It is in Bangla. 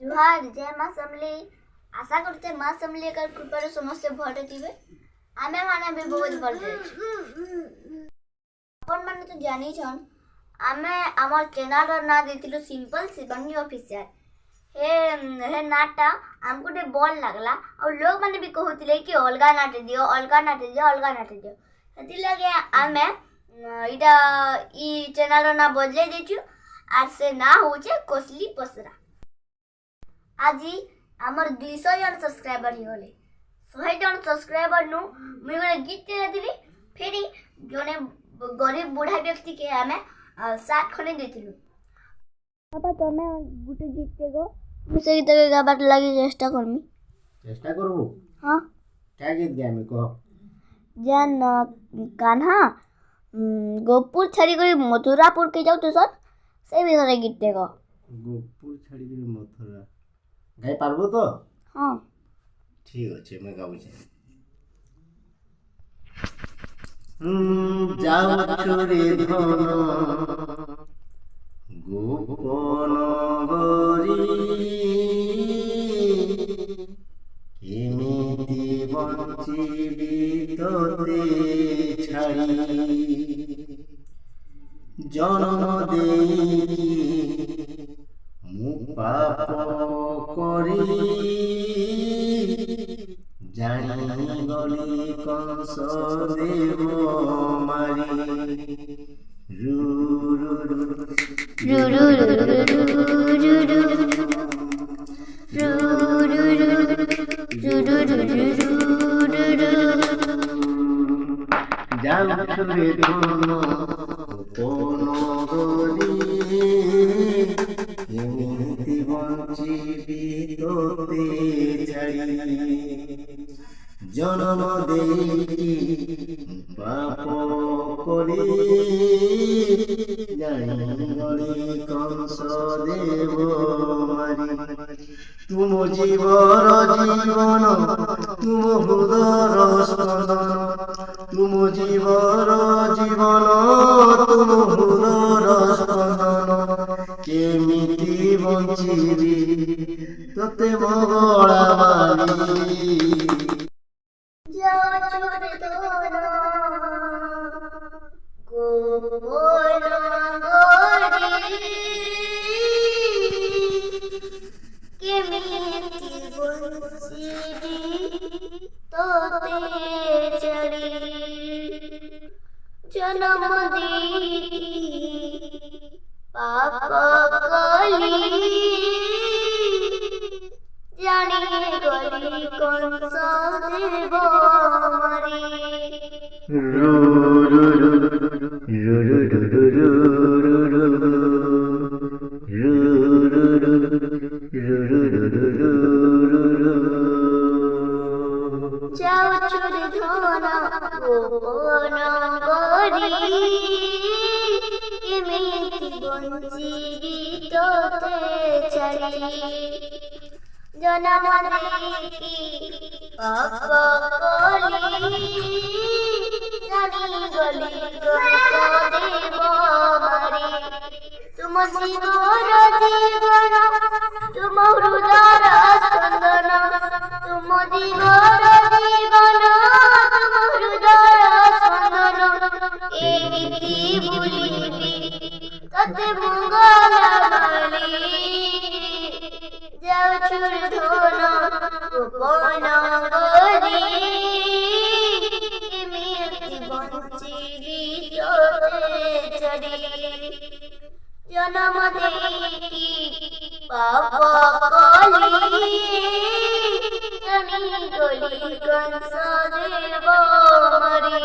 जुहार जय माँ समली। आशा करते माँ समली कर कृपार समस्त भटे थिबे। आमे माने भी बहुत भटे अपन माने तो जानी छन आमे हमर चैनल रो ना देतिलो सिंपल शिवांगी ऑफिशियल। हे नाटा हमको डे बॉल लागला और लोग माने भी कहउतिले कि अलगा नाटे दियो अलगा नाटे दियो अलगा नाटे दियो। हति लगे आमे इटा ई चैनल रो ना बदले देछु आर से ना होचे कोसली पसरा। আজি আমার 200 জন সাবস্ক্রাইবার হলে 100 জন সাবস্ক্রাইবার নু মুই গরে গীত দিলি ফেরি জনে গরিব বুড়া ব্যক্তিকে আমি 60 খনে দিতিলু। বাবা তুমি গুটে গীত গো মুই সেই গীত গাবার লাগি চেষ্টা করমি। চেষ্টা করব? হ্যাঁ। क्या गीत गामी कह? জান কাन्हा गोपुर छाड़ी করে মথুরাপুর কে যাও তো সর সেই বিষয়ে গীত গো। गोपुर छाड़ी করে মথুরা গাই পারবো তো? হ্যাঁ ঠিক আছে আমি গাউছি। যাও চরে ধন গোপন গরি কেমিতি বঞ্চিবি তোতে ছাড়ি জন্ম দেই মু পাপ করি জানি গলি কংস দেব মারি রু রু রু রু রু রু রু যাও চলে ধন কোন গরি কেমিতি বঞ্চিবি তোতে ছাড়ি জন্ম দেই পাপ করি জানি গলি কংস দেব মারি তুম জীবর জীবন তুম হৃদর স্পন্দন তুম জীবর জীবন তুম হৃদর স্পন্দন কেমিতি বঞ্চিবি তোতে বগড়া মারি জনম পাপ কলি জানি গলি কংস দেব মারি রু রু রু রু রু রু রু যাও চুরি ধন গোপন গরি কেমিতি বঞ্চিবি তোতে ছাড়ি জনম দেখি পাপ কলি জানি গলি কংস দেব মারি তুম জীবর জীবন তুম হৃদর স্পন্দন তুম জীবর জীবন তুম হৃদর স্পন্দন এই গীতি ভুলিবি তোতে মঙ্গল মারি যাও চুরি ধন গোপন গরি কেমিতি বঞ্চিবি তোতে ছাড়ি জনম দেখি পাপ কলি জানি গলি কংস দেব মারি।